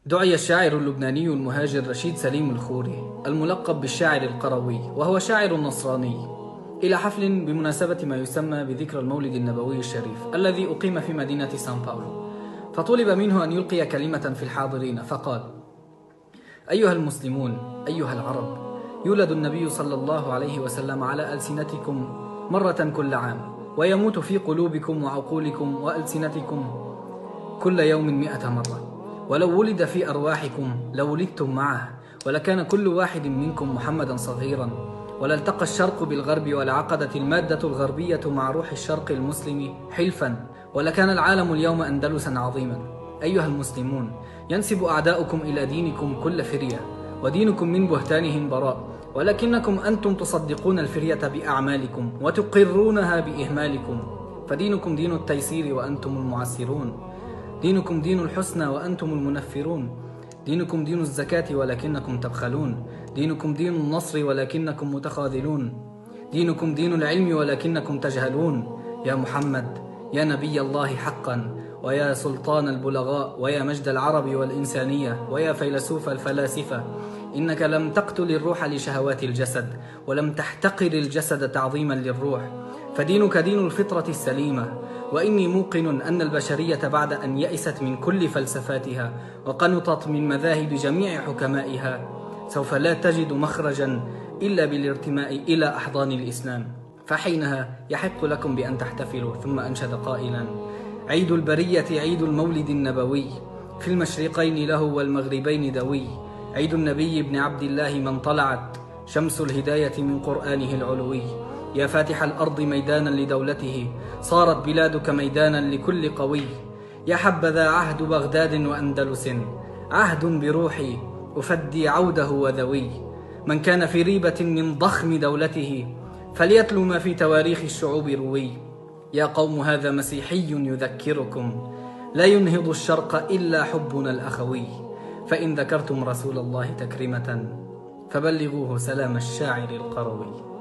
دعي الشاعر اللبناني المهاجر رشيد سليم الخوري الملقب بالشاعر القروي، وهو شاعر نصراني، إلى حفل بمناسبة ما يسمى بذكرى المولد النبوي الشريف الذي أقيم في مدينة سان باولو. فطلب منه أن يلقي كلمة في الحاضرين، فقال: أيها المسلمون، أيها العرب، يولد النبي صلى الله عليه وسلم على ألسنتكم مرة كل عام، ويموت في قلوبكم وعقولكم وألسنتكم كل يوم 100 مرة. ولو ولد في أرواحكم لولدتم معه، ولكان كل واحد منكم محمدا صغيرا، ولالتقى الشرق بالغرب، ولعقدت المادة الغربية مع روح الشرق المسلم حلفا، ولكان العالم اليوم أندلسا عظيما. أيها المسلمون، ينسب أعداؤكم إلى دينكم كل فرية، ودينكم من بهتانهم براء، ولكنكم أنتم تصدقون الفرية بأعمالكم وتقرونها بإهمالكم، فدينكم دين التيسير وأنتم المعسرون، دينكم دين الحسنى وأنتم المنفرون، دينكم دين الزكاة ولكنكم تبخلون، دينكم دين النصر ولكنكم متخاذلون، دينكم دين العلم ولكنكم تجهلون. يا محمد، يا نبي الله حقا، ويا سلطان البلغاء، ويا مجد العرب والإنسانية، ويا فيلسوف الفلاسفة، إنك لم تقتل الروح لشهوات الجسد، ولم تحتقر الجسد تعظيما للروح، فدينك دين الفطرة السليمة. وإني موقن أن البشرية بعد أن يئست من كل فلسفاتها وقنطت من مذاهب جميع حكمائها سوف لا تجد مخرجا إلا بالارتماء إلى أحضان الإسلام، فحينها يحق لكم بأن تحتفلوا. ثم أنشد قائلا: عيد البرية عيد المولد النبوي، في المشرقين له والمغربين دوي، عيد النبي بن عبد الله من طلعت شمس الهداية من قرآنه العلوي. يا فاتح الأرض ميدانا لدولته، صارت بلادك ميدانا لكل قوي. يا حبذا عهد بغداد وأندلس، عهد بروحي أفدي عوده وذوي. من كان في ريبة من ضخم دولته، فليتلو ما في تواريخ الشعوب روي. يا قوم، هذا مسيحي يذكركم، لا ينهض الشرق إلا حبنا الأخوي، فإن ذكرتم رسول الله تكرمة، فبلغوه سلام الشاعر القروي.